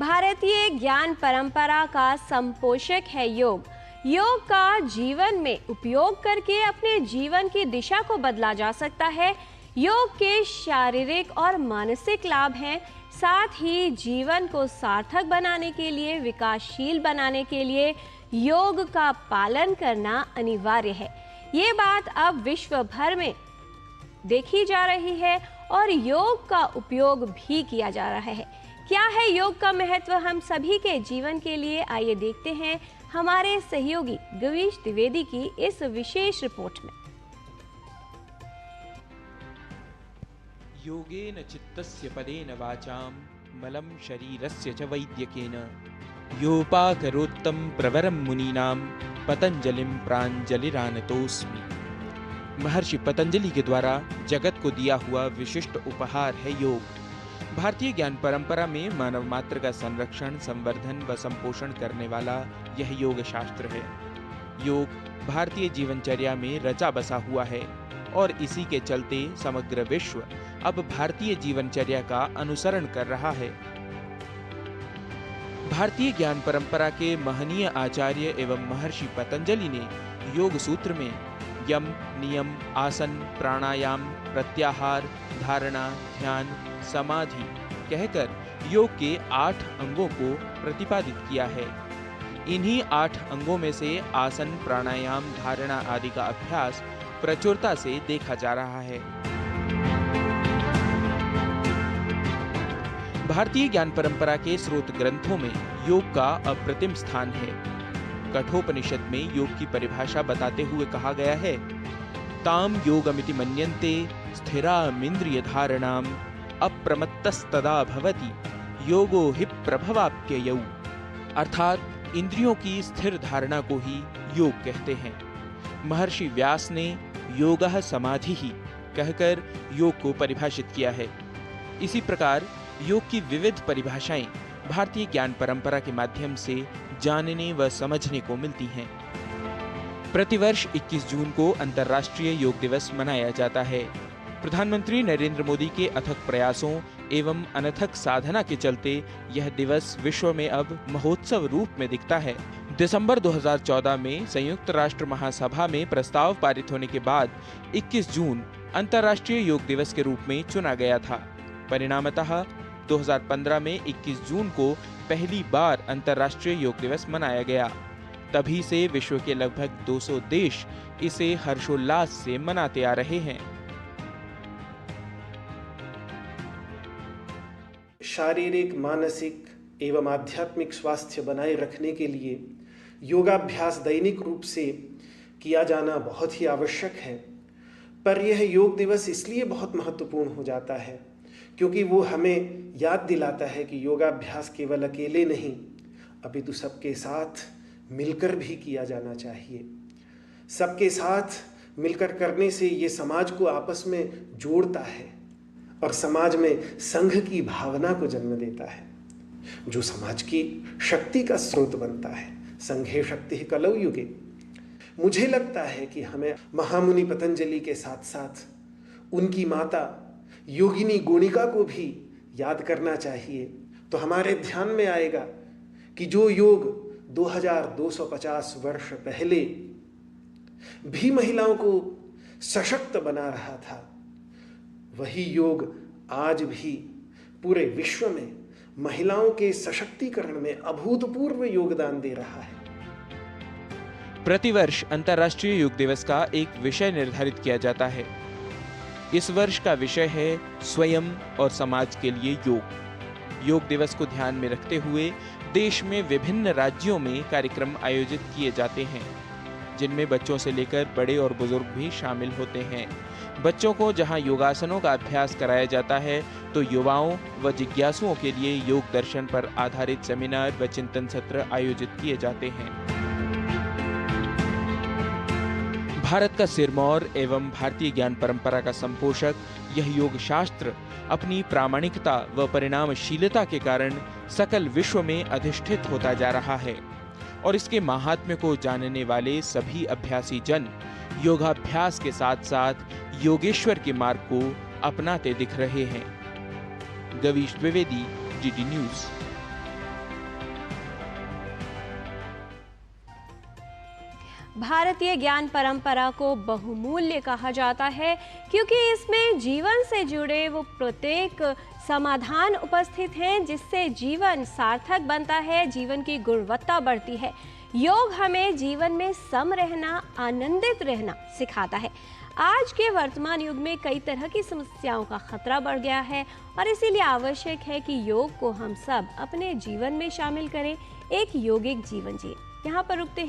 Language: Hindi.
भारतीय ज्ञान परंपरा का संपोषक है योग। योग का जीवन में उपयोग करके अपने जीवन की दिशा को बदला जा सकता है। योग के शारीरिक और मानसिक लाभ हैं, साथ ही जीवन को सार्थक बनाने के लिए, विकासशील बनाने के लिए योग का पालन करना अनिवार्य है। ये बात अब विश्व भर में देखी जा रही है और योग का उपयोग भी किया जा रहा है। क्या है योग का महत्व हम सभी के जीवन के लिए? आइए देखते हैं हमारे सहयोगी गवीश द्विवेदी की इस विशेष रिपोर्ट में। योगेन चित्तस्य पदेन वाचां मलं शरीरस्य च वैद्यकेन योपाकरोत्तम प्रवरं मुनीनां पतंजलिं प्राञ्जलिरानतोस्मि। महर्षि पतंजलि के द्वारा जगत को दिया हुआ विशिष्ट उपहार है योग। भारतीय ज्ञान परंपरा में मानव मात्र का संरक्षण, संवर्धन व संपोषण करने वाला यह योग शास्त्र है। योग भारतीय जीवनचर्या में रचा बसा हुआ है और इसी के चलते समग्र विश्व अब भारतीय जीवनचर्या का अनुसरण कर रहा है। भारतीय ज्ञान परंपरा के महनीय आचार्य एवं महर्षि पतंजलि ने योग सूत्र में यम, नियम, आसन, प्राणायाम, प्रत्याहार, धारणा, ध्यान, समाधि कहकर योग के 8 अंगों को प्रतिपादित किया है। इन्हीं 8 अंगों में से आसन, प्राणायाम, धारणा आदि का अभ्यास प्रचुरता से देखा जा रहा है। भारतीय ज्ञान परंपरा के स्रोत ग्रंथों में योग का अप्रतिम स्थान है। कठोपनिषद में योग की परिभाषा बताते हुए कहा गया है, ताम योगमिति मन्यन्ते स्थिरामिन्द्रिय धारणाम अप्रमत्तस्तदा भवति योगो हि प्रभवाप्ययौ। अर्थात इंद्रियों की स्थिर धारणा को ही योग कहते हैं। महर्षि व्यास ने योगः समाधि ही कहकर योग को परिभाषित किया है। इसी प्रकार योग की विविध परिभाषाएं भारतीय ज्ञान परंपरा के माध्यम से जानने व समझने को मिलती हैं। प्रतिवर्ष 21 जून को अंतर्राष्ट्रीय योग दिवस मनाया जाता है। प्रधानमंत्री नरेंद्र मोदी के अथक प्रयासों एवं अनथक साधना के चलते यह दिवस विश्व में अब महोत्सव रूप में दिखता है। दिसंबर 2014 में संयुक्त राष्ट्र महासभा में प्रस्ताव पारित होने के बाद 21 जून अंतर्राष्ट्रीय योग दिवस के रूप में चुना गया था। परिणामतः 2015 में 21 जून को पहली बार अंतर्राष्ट्रीय योग दिवस मनाया गया। तभी से विश्व के लगभग 200 देश इसे हर्षोल्लास से मनाते आ रहे हैं। शारीरिक, मानसिक एवं आध्यात्मिक स्वास्थ्य बनाए रखने के लिए योगाभ्यास दैनिक रूप से किया जाना बहुत ही आवश्यक है। पर यह योग दिवस इसलिए बहुत महत्वपूर्ण हो जाता है क्योंकि वो हमें याद दिलाता है कि योगाभ्यास केवल अकेले नहीं, अपितु सबके साथ मिलकर भी किया जाना चाहिए। सबके साथ मिलकर करने से ये समाज को आपस में जोड़ता है और समाज में संघ की भावना को जन्म देता है, जो समाज की शक्ति का स्रोत बनता है। संघे शक्ति कलौ युगे। मुझे लगता है कि हमें महामुनि पतंजलि के साथ साथ उनकी माता योगिनी गोणिका को भी याद करना चाहिए। तो हमारे ध्यान में आएगा कि जो योग 2250 वर्ष पहले भी महिलाओं को सशक्त बना रहा था, वही योग आज भी पूरे विश्व में महिलाओं के सशक्तिकरण में अभूतपूर्व योगदान दे रहा है। प्रतिवर्ष अंतर्राष्ट्रीय योग दिवस का एक विषय निर्धारित किया जाता है। इस वर्ष का विषय है स्वयं और समाज के लिए योग। योग दिवस को ध्यान में रखते हुए देश में विभिन्न राज्यों में कार्यक्रम आयोजित किए जाते हैं, जिनमें बच्चों से लेकर बड़े और बुजुर्ग भी शामिल होते हैं। बच्चों को जहां योगासनों का अभ्यास कराया जाता है, तो युवाओं व जिज्ञासुओं के लिए योग दर्शन पर आधारित सेमिनार व चिंतन सत्र आयोजित किए जाते हैं। भारत का सिरमौर एवं भारतीय ज्ञान परंपरा का संपोषक यह योग शास्त्र अपनी प्रामाणिकता व परिणामशीलता के कारण सकल विश्व में अधिष्ठित होता जा रहा है और इसके महात्म्य को जानने वाले सभी अभ्यासी जन योगाभ्यास के साथ साथ योगेश्वर के मार्ग को अपनाते दिख रहे हैं। Gavish Dwivedi, DD news. भारतीय ज्ञान परंपरा को बहुमूल्य कहा जाता है क्योंकि इसमें जीवन से जुड़े वो प्रत्येक समाधान उपस्थित हैं जिससे जीवन सार्थक बनता है, जीवन की गुणवत्ता बढ़ती है। योग हमें जीवन में सम रहना, आनंदित रहना सिखाता है। आज के वर्तमान युग में कई तरह की समस्याओं का खतरा बढ़ गया है और इसीलिए आवश्यक है कि योग को हम सब अपने जीवन में शामिल करें, एक योगिक जीवन जिए। यहाँ पर रुकते हैं।